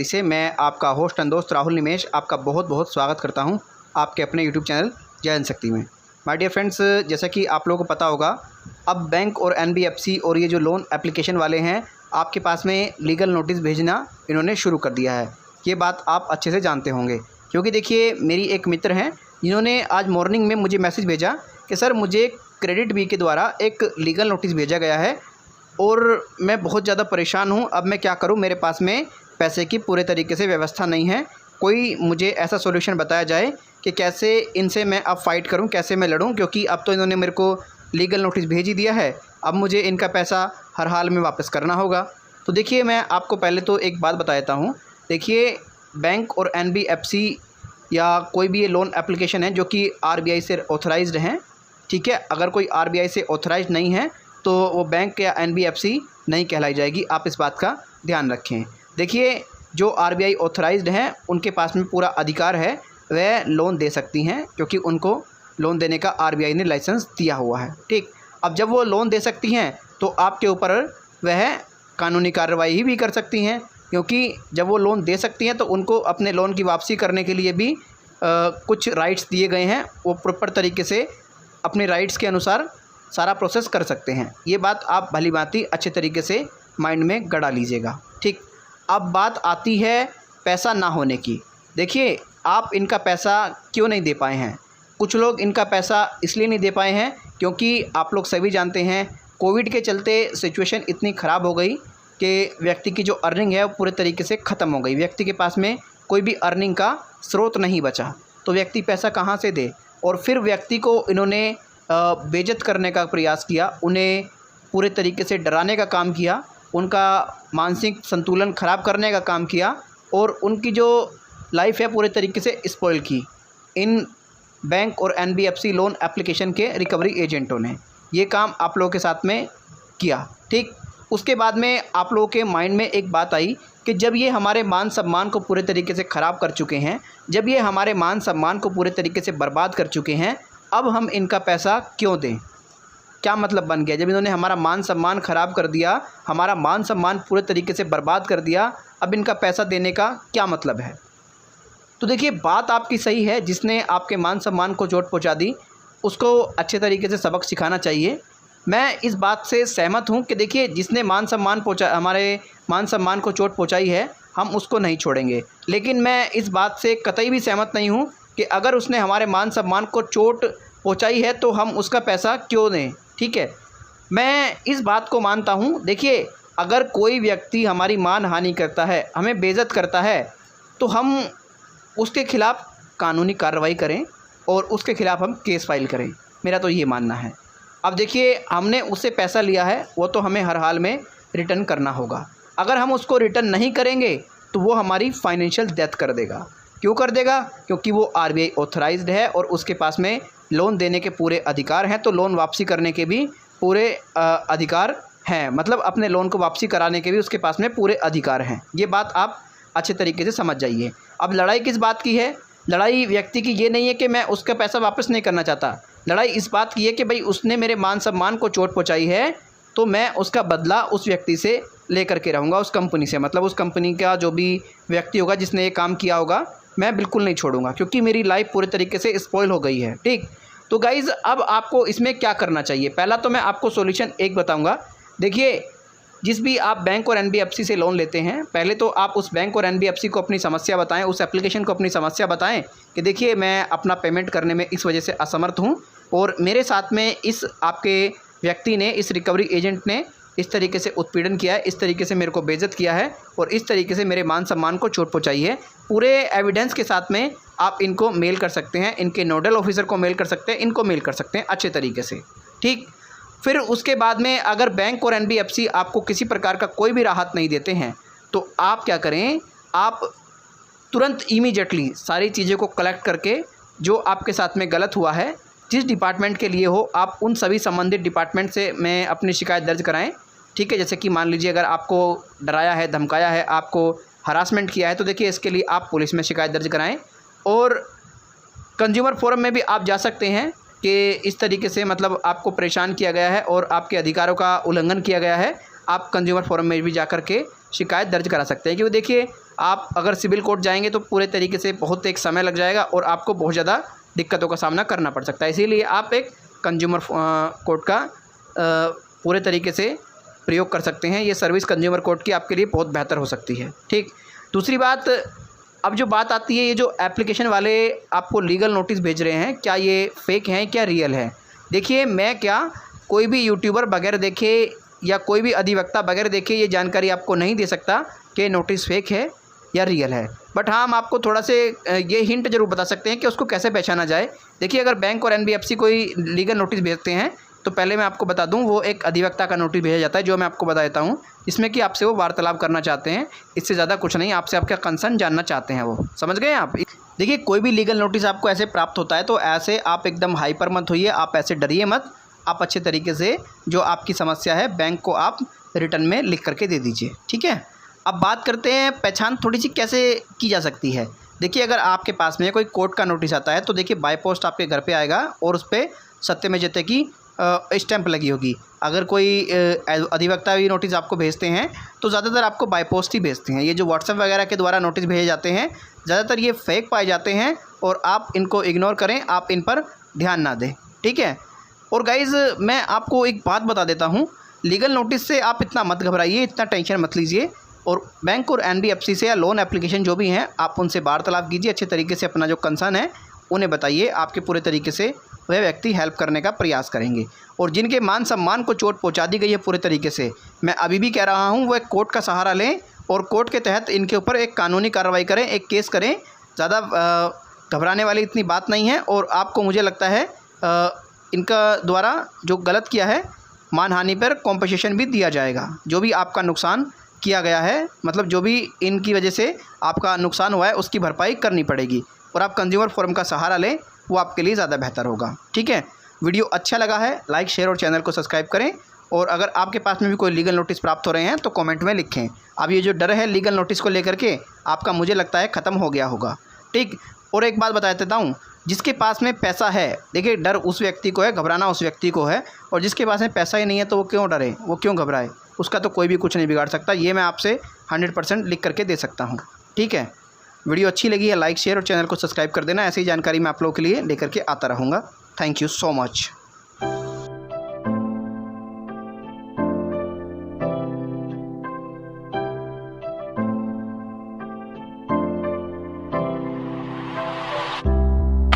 से मैं आपका होस्ट एंड दोस्त राहुल निमेश आपका बहुत बहुत स्वागत करता हूं आपके अपने यूट्यूब चैनल जय जनशक्ति में। माय डियर फ्रेंड्स, जैसा कि आप लोगों को पता होगा, अब बैंक और एनबीएफसी और ये जो लोन एप्लीकेशन वाले हैं आपके पास में लीगल नोटिस भेजना इन्होंने शुरू कर दिया है। ये बात आप अच्छे से जानते होंगे, क्योंकि देखिए मेरी एक मित्र हैं, इन्होंने आज मॉर्निंग में मुझे मैसेज भेजा कि सर मुझे क्रेडिट बी के द्वारा एक लीगल नोटिस भेजा गया है और मैं बहुत ज़्यादा परेशान हूँ। अब मैं क्या करूँ, मेरे पास में पैसे की पूरे तरीके से व्यवस्था नहीं है। कोई मुझे ऐसा सॉल्यूशन बताया जाए कि कैसे इनसे मैं अब फ़ाइट करूँ, कैसे मैं लड़ूँ, क्योंकि अब तो इन्होंने मेरे को लीगल नोटिस भेज ही दिया है। अब मुझे इनका पैसा हर हाल में वापस करना होगा। तो देखिए मैं आपको पहले तो एक बात बता देता हूँ। देखिए बैंक और एनबीएफसी या कोई भी ये लोन एप्लीकेशन है जो कि आरबीआई से ऑथराइज्ड हैं, ठीक है। अगर कोई आरबीआई से ऑथराइज्ड नहीं है तो वो बैंक या एनबीएफसी नहीं कहलाई जाएगी। आप इस बात का ध्यान रखें। देखिए जो आरबीआई ऑथराइज्ड हैं उनके पास में पूरा अधिकार है, वह लोन दे सकती हैं, क्योंकि उनको लोन देने का आरबीआई ने लाइसेंस दिया हुआ है, ठीक। अब जब वो लोन दे सकती हैं तो आपके ऊपर वह कानूनी कार्रवाई भी कर सकती हैं, क्योंकि जब वो लोन दे सकती हैं तो उनको अपने लोन की वापसी करने के लिए भी कुछ राइट्स दिए गए हैं। वो प्रॉपर तरीके से अपने राइट्स के अनुसार सारा प्रोसेस कर सकते हैं। ये बात आप भली भांति अच्छे तरीके से माइंड में गड़ा लीजिएगा, ठीक। अब बात आती है पैसा ना होने की। देखिए आप इनका पैसा क्यों नहीं दे पाए हैं। कुछ लोग इनका पैसा इसलिए नहीं दे पाए हैं क्योंकि आप लोग सभी जानते हैं कोविड के चलते सिचुएशन इतनी ख़राब हो गई कि व्यक्ति की जो अर्निंग है वो पूरे तरीके से ख़त्म हो गई। व्यक्ति के पास में कोई भी अर्निंग का स्रोत नहीं बचा, तो व्यक्ति पैसा कहाँ से दे। और फिर व्यक्ति को इन्होंने बेइज्जत करने का प्रयास किया, उन्हें पूरे तरीके से डराने का काम किया, उनका मानसिक संतुलन ख़राब करने का काम किया और उनकी जो लाइफ है पूरे तरीके से स्पॉइल की इन बैंक और एनबीएफसी लोन एप्लीकेशन के रिकवरी एजेंटों ने। ये काम आप लोगों के साथ में किया, ठीक। उसके बाद में आप लोगों के माइंड में एक बात आई कि जब ये हमारे मान सम्मान को पूरे तरीके से ख़राब कर चुके हैं, जब ये हमारे मान सम्मान को पूरे तरीके से बर्बाद कर चुके हैं, अब हम इनका पैसा क्यों दें। क्या मतलब बन गया, जब इन्होंने हमारा मान सम्मान ख़राब कर दिया, हमारा मान सम्मान पूरे तरीके से बर्बाद कर दिया, अब इनका पैसा देने का क्या मतलब है। तो देखिए बात आपकी सही है, जिसने आपके मान सम्मान को चोट पहुंचा दी उसको अच्छे तरीके से सबक सिखाना चाहिए। मैं इस बात से सहमत हूं कि देखिए जिसने हमारे मान सम्मान को चोट पहुंचाई है हम उसको नहीं छोड़ेंगे, लेकिन मैं इस बात से कतई भी सहमत नहीं हूं कि अगर उसने हमारे मान सम्मान को चोट पहुंचाई है तो हम उसका पैसा क्यों दें, ठीक है। मैं इस बात को मानता हूं। देखिए अगर कोई व्यक्ति हमारी मान हानि करता है, हमें बेइज्जत करता है, तो हम उसके खिलाफ़ कानूनी कार्रवाई करें और उसके खिलाफ़ हम केस फाइल करें। मेरा तो ये मानना है। अब देखिए हमने उससे पैसा लिया है, वो तो हमें हर हाल में रिटर्न करना होगा। अगर हम उसको रिटर्न नहीं करेंगे तो वो हमारी फाइनेंशियल डेथ कर देगा। क्यों कर देगा, क्योंकि वो आरबीआई ऑथराइज्ड है और उसके पास में लोन देने के पूरे अधिकार हैं, तो लोन वापसी करने के भी पूरे अधिकार हैं। मतलब अपने लोन को वापसी कराने के भी उसके पास में पूरे अधिकार हैं। ये बात आप अच्छे तरीके से समझ जाइए। अब लड़ाई किस बात की है। लड़ाई व्यक्ति की ये नहीं है कि मैं उसका पैसा वापस नहीं करना चाहता। लड़ाई इस बात की है कि भाई उसने मेरे मान सम्मान को चोट पहुँचाई है, तो मैं उसका बदला उस व्यक्ति से लेकर के रहूँगा, उस कंपनी से। मतलब उस कंपनी का जो भी व्यक्ति होगा जिसने ये काम किया होगा, मैं बिल्कुल नहीं छोड़ूंगा, क्योंकि मेरी लाइफ पूरे तरीके से स्पॉइल हो गई है, ठीक। तो गाइज़ अब आपको इसमें क्या करना चाहिए। पहला तो मैं आपको सॉल्यूशन एक बताऊंगा। देखिए जिस भी आप बैंक और एनबीएफसी से लोन लेते हैं, पहले तो आप उस बैंक और एनबीएफसी को अपनी समस्या बताएं, उस एप्लीकेशन को अपनी समस्या बताएं कि देखिए मैं अपना पेमेंट करने में इस वजह से असमर्थ हूँ और मेरे साथ में इस आपके व्यक्ति ने, इस रिकवरी एजेंट ने इस तरीके से उत्पीड़न किया है, इस तरीके से मेरे को बेइज्जत किया है और इस तरीके से मेरे मान सम्मान को चोट पहुँचाई है। पूरे एविडेंस के साथ में आप इनको मेल कर सकते हैं, इनके नोडल ऑफिसर को मेल कर सकते हैं, इनको मेल कर सकते हैं अच्छे तरीके से, ठीक। फिर उसके बाद में अगर बैंक और एनबीएफसी आपको किसी प्रकार का कोई भी राहत नहीं देते हैं तो आप क्या करें, आप तुरंत इमीडिएटली सारी चीज़ों को कलेक्ट करके जो आपके साथ में गलत हुआ है, जिस डिपार्टमेंट के लिए हो, आप उन सभी संबंधित डिपार्टमेंट से में अपनी शिकायत दर्ज कराएं, ठीक है। जैसे कि मान लीजिए अगर आपको डराया है, धमकाया है, आपको हरासमेंट किया है, तो देखिए इसके लिए आप पुलिस में शिकायत दर्ज कराएं। और कंज्यूमर फोरम में भी आप जा सकते हैं कि इस तरीके से मतलब आपको परेशान किया गया है और आपके अधिकारों का उल्लंघन किया गया है। आप कंज्यूमर फोरम में भी जा कर के शिकायत दर्ज करा सकते हैं। क्योंकि देखिए आप अगर सिविल कोर्ट जाएंगे तो पूरे तरीके से बहुत एक समय लग जाएगा और आपको बहुत ज़्यादा दिक्कतों का सामना करना पड़ सकता है। इसीलिए आप एक कंज्यूमर कोर्ट का पूरे तरीके से प्रयोग कर सकते हैं। ये सर्विस कंज्यूमर कोर्ट की आपके लिए बहुत बेहतर हो सकती है। ठीक, दूसरी बात, अब जो बात आती है ये जो एप्लीकेशन वाले आपको लीगल नोटिस भेज रहे हैं, क्या ये फेक हैं क्या रियल है? देखिए मैं क्या कोई भी यूट्यूबर बगैर देखे या कोई भी अधिवक्ता बगैर देखे ये जानकारी आपको नहीं दे सकता कि नोटिस फेक है या रियल है। बट हाँ, हम आपको थोड़ा से ये हिंट ज़रूर बता सकते हैं कि उसको कैसे पहचाना जाए। देखिए अगर बैंक और NBFC कोई लीगल नोटिस भेजते हैं तो पहले मैं आपको बता दूं वो एक अधिवक्ता का नोटिस भेजा जाता है, जो मैं आपको बता देता हूं, जिसमें कि आपसे वो वार्तालाप करना चाहते हैं। इससे ज़्यादा कुछ नहीं, आपसे आपका कंसर्न जानना चाहते हैं वो। समझ गए आप? देखिए कोई भी लीगल नोटिस आपको ऐसे प्राप्त होता है तो ऐसे आप एकदम हाइपर मत होइए, आप ऐसे डरिए मत। आप अच्छे तरीके से जो आपकी समस्या है बैंक को आप रिटर्न में लिख करके दे दीजिए। ठीक है, अब बात करते हैं पहचान थोड़ी सी कैसे की जा सकती है। देखिए अगर आपके पास में कोई कोर्ट का नोटिस आता है तो देखिए बाय पोस्ट आपके घर पे आएगा और उस पर सत्यमेव जयते की स्टैंप लगी होगी। अगर कोई अधिवक्ता भी नोटिस आपको भेजते हैं तो ज़्यादातर आपको बाय पोस्ट ही भेजते हैं। ये जो व्हाट्सएप वगैरह के द्वारा नोटिस भेजे जाते हैं ज़्यादातर ये फेक पाए जाते हैं और आप इनको इग्नोर करें, आप इन पर ध्यान ना दें। ठीक है, और गाइज़ मैं आपको एक बात बता देता हूँ, लीगल नोटिस से आप इतना मत घबराइए, इतना टेंशन मत लीजिए। और बैंक और NBFC से या लोन एप्लीकेशन जो भी हैं आप उनसे वार्तालाप कीजिए, अच्छे तरीके से अपना जो कंसर्न है उन्हें बताइए। आपके पूरे तरीके से वह व्यक्ति हेल्प करने का प्रयास करेंगे। और जिनके मान सम्मान को चोट पहुंचा दी गई है पूरे तरीके से, मैं अभी भी कह रहा हूं वह कोर्ट का सहारा लें और कोर्ट के तहत इनके ऊपर एक कानूनी कार्रवाई करें, एक केस करें। ज़्यादा घबराने वाली इतनी बात नहीं है। और आपको मुझे लगता है इनका द्वारा जो गलत किया है मानहानि पर कॉम्पनसेशन भी दिया जाएगा। जो भी आपका नुकसान किया गया है, मतलब जो भी इनकी वजह से आपका नुकसान हुआ है उसकी भरपाई करनी पड़ेगी। और आप कंज्यूमर फोरम का सहारा लें, वो आपके लिए ज़्यादा बेहतर होगा। ठीक है, वीडियो अच्छा लगा है लाइक शेयर और चैनल को सब्सक्राइब करें। और अगर आपके पास में भी कोई लीगल नोटिस प्राप्त हो रहे हैं तो कमेंट में लिखें। अब ये जो डर है लीगल नोटिस को लेकर के आपका मुझे लगता है ख़त्म हो गया होगा। ठीक, और एक बात बता देता हूँ, जिसके पास में पैसा है, देखिए डर उस व्यक्ति को है, घबराना उस व्यक्ति को है। और जिसके पास में पैसा ही नहीं है तो वो क्यों डरे, वो क्यों घबराए, उसका तो कोई भी कुछ नहीं बिगाड़ सकता। ये मैं आपसे 100% लिख करके दे सकता हूँ। ठीक है, वीडियो अच्छी लगी है लाइक शेयर और चैनल को सब्सक्राइब कर देना। ऐसी जानकारी मैं आप लोगों के लिए लेकर के आता रहूँगा। Thank you so much.